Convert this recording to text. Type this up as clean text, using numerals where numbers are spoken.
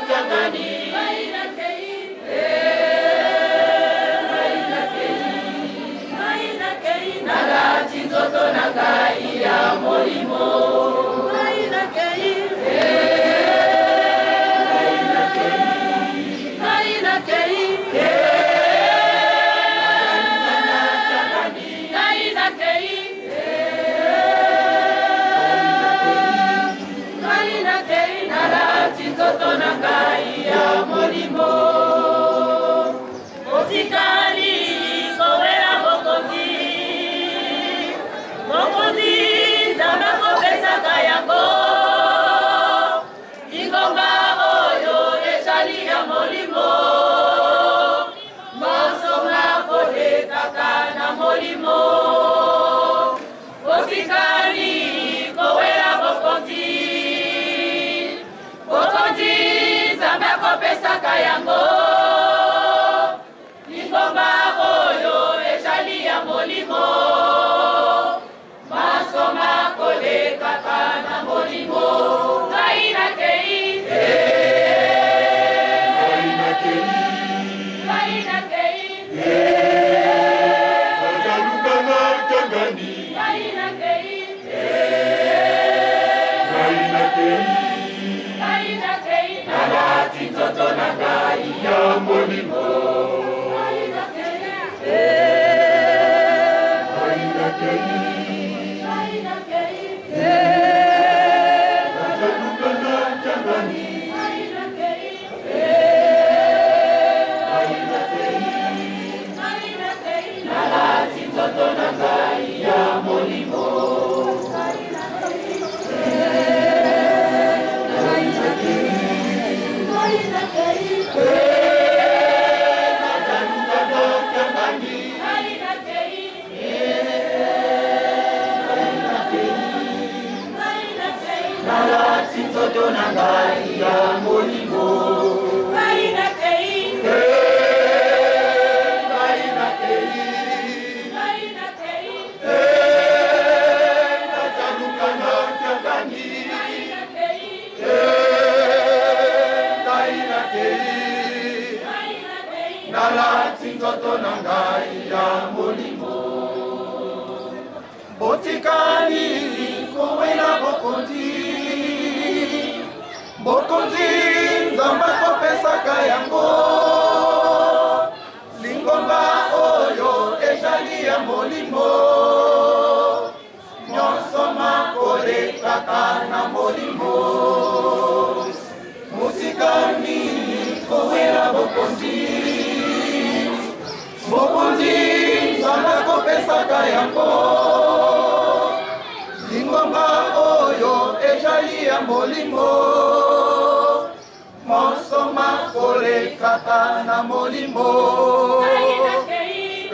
Changani, Nala Tinzoto Nangai ya Molimo. Kayango Lingomba oyo ejali ya molimo Masoma kole kaka na molimo Kaina kei Kaina kei Kaina kei Kajaluka na Changani Kaina kei Kaina kei Kaina kei Nala Tinzoto Nangai ya molimo Kaina kei Kaina kei Kaina kei Kajaluka na Changani Kaina kei Kaina kei Kaina kei Nala Tinzoto Nangai ya molimo Kaina kei Kaina kei Kaina kei Nala Tinzoto Nangai ya molimo Kaina kei Kaina kei Kaina kei Kajaluka na Changani Kaina kei Kaina kei Kaina kei Nala Tinzoto Nangai ya molimo Botikani kowela bokondi Bokondi nzamba kopesaka yango Lingomba oyo ejali ya molimo Nyonso makole kaka na molimo Mutikani kowela bokondi Bokondi nzamba kopesaka yango Lingomba oyo ejali ya molimo Mosoma kole kaka na molimo Kaina kei